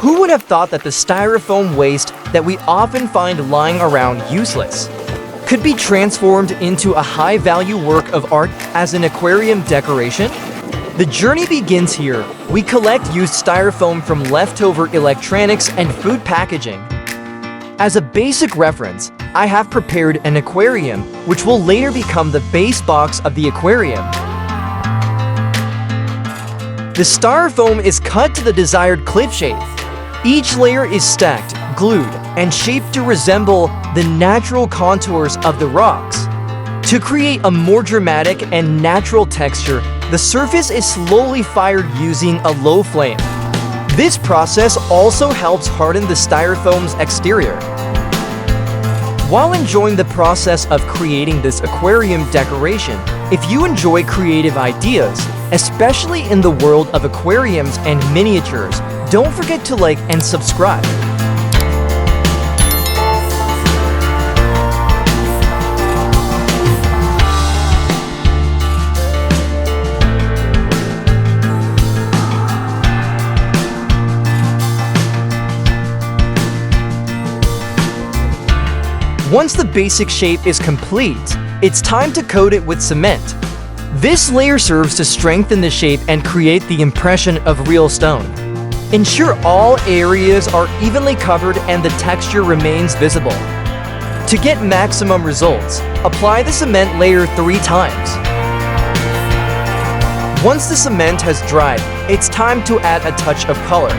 Who would have thought that the styrofoam waste that we often find lying around useless could be transformed into a high-value work of art as an aquarium decoration? The journey begins here. We collect used styrofoam from leftover electronics and food packaging. As a basic reference, I have prepared an aquarium, which will later become the base box of the aquarium. The styrofoam is cut to the desired cliff shape. Each layer is stacked, glued, and shaped to resemble the natural contours of the rocks. To create a more dramatic and natural texture, the surface is slowly fired using a low flame. This process also helps harden the styrofoam's exterior. While enjoying the process of creating this aquarium decoration, if you enjoy creative ideas, especially in the world of aquariums and miniatures, don't forget to like and subscribe. Once the basic shape is complete, it's time to coat it with cement. This layer serves to strengthen the shape and create the impression of real stone. Ensure all areas are evenly covered and the texture remains visible. To get maximum results, apply the cement layer 3 times. Once the cement has dried, it's time to add a touch of color.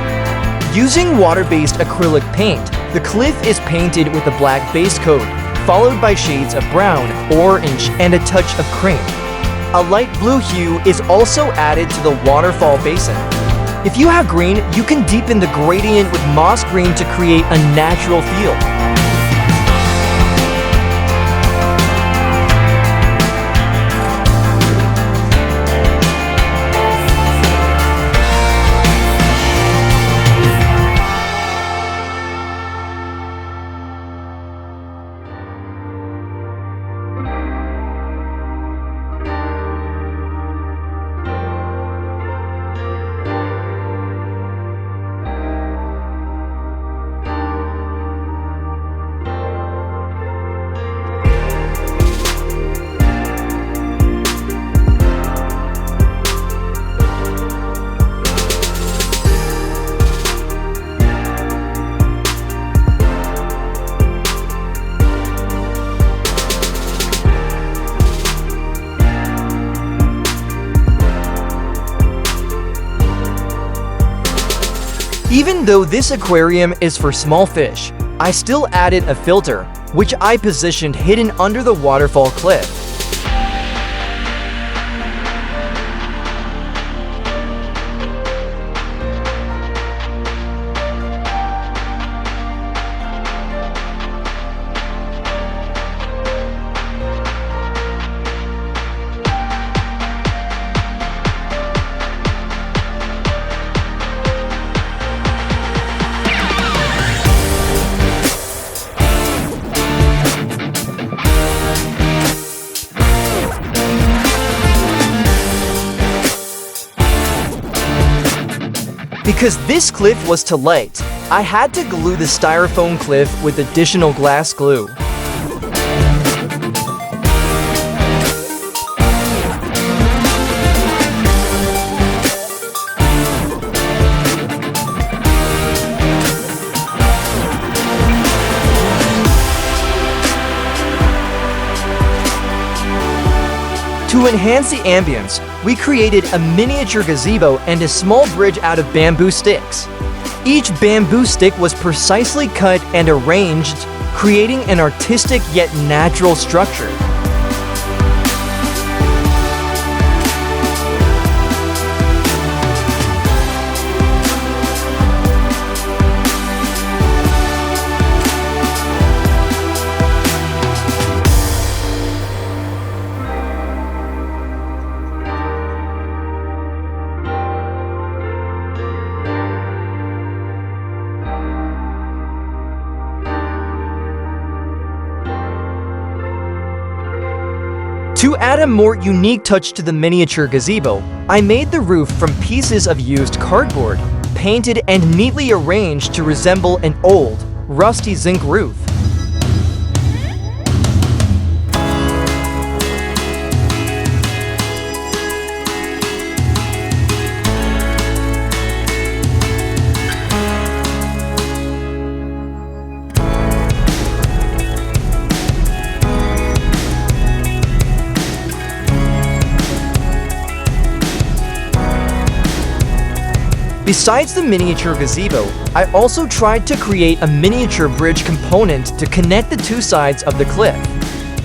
Using water-based acrylic paint, the cliff is painted with a black base coat, followed by shades of brown, orange, and a touch of cream. A light blue hue is also added to the waterfall basin. If you have green, you can deepen the gradient with moss green to create a natural feel. Even though this aquarium is for small fish, I still added a filter, which I positioned hidden under the waterfall cliff. Because this cliff was to light, I had to glue the styrofoam cliff with additional glass glue. To enhance the ambience, we created a miniature gazebo and a small bridge out of bamboo sticks. Each bamboo stick was precisely cut and arranged, creating an artistic yet natural structure. To add a more unique touch to the miniature gazebo, I made the roof from pieces of used cardboard. painted and neatly arranged to resemble an old, rusty zinc roof. Besides the miniature gazebo, I also tried to create a miniature bridge component to connect the two sides of the cliff.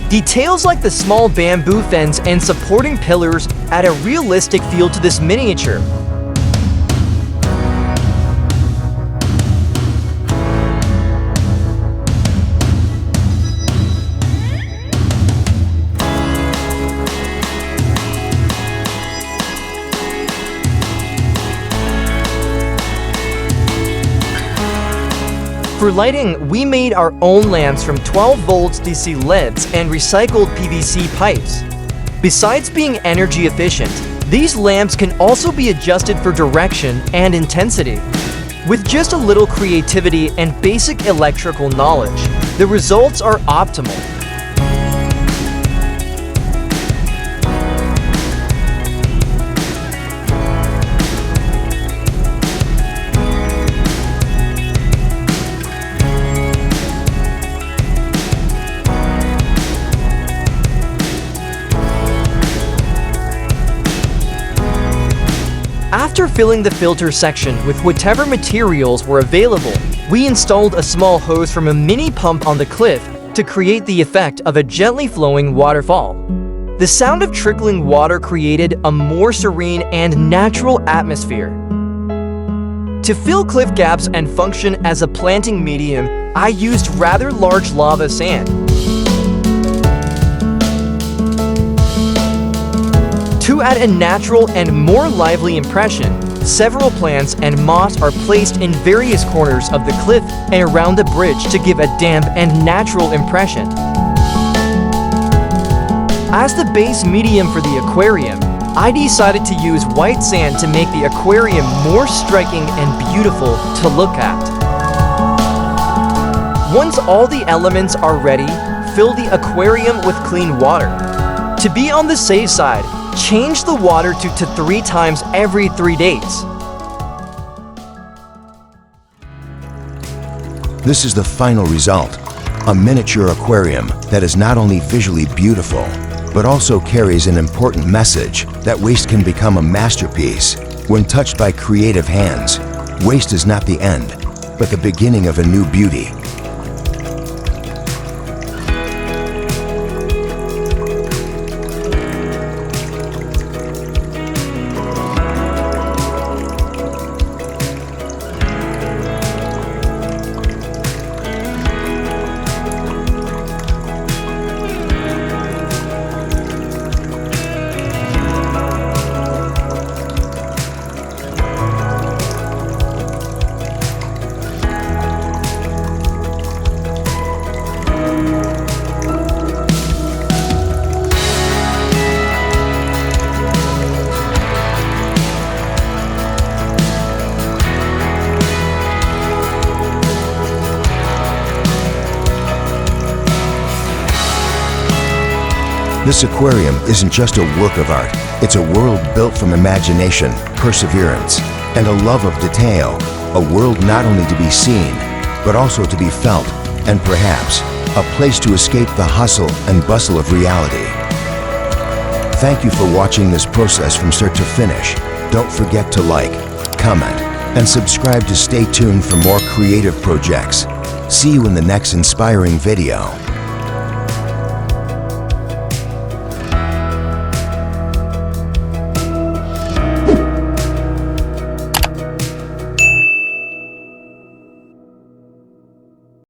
Details like the small bamboo fence and supporting pillars add a realistic feel to this miniature. For lighting, we made our own lamps from 12 volts DC LEDs and recycled PVC pipes. Besides being energy efficient, these lamps can also be adjusted for direction and intensity. With just a little creativity and basic electrical knowledge, the results are optimal. After filling the filter section with whatever materials were available, we installed a small hose from a mini pump on the cliff to create the effect of a gently flowing waterfall. The sound of trickling water created a more serene and natural atmosphere. To fill cliff gaps and function as a planting medium, I used rather large lava sand. To add a natural and more lively impression, several plants and moss are placed in various corners of the cliff and around the bridge to give a damp and natural impression. As the base medium for the aquarium, I decided to use white sand to make the aquarium more striking and beautiful to look at. Once all the elements are ready, fill the aquarium with clean water. To be on the safe side, change the water to 3 times every 3 days. This is the final result, a miniature aquarium that is not only visually beautiful, but also carries an important message that waste can become a masterpiece when touched by creative hands. Waste is not the end, but the beginning of a new beauty. This aquarium isn't just a work of art, it's a world built from imagination, perseverance, and a love of detail. A world not only to be seen, but also to be felt, and perhaps a place to escape the hustle and bustle of reality. Thank you for watching this process from start to finish. Don't forget to like, comment, and subscribe to stay tuned for more creative projects. See you in the next inspiring video.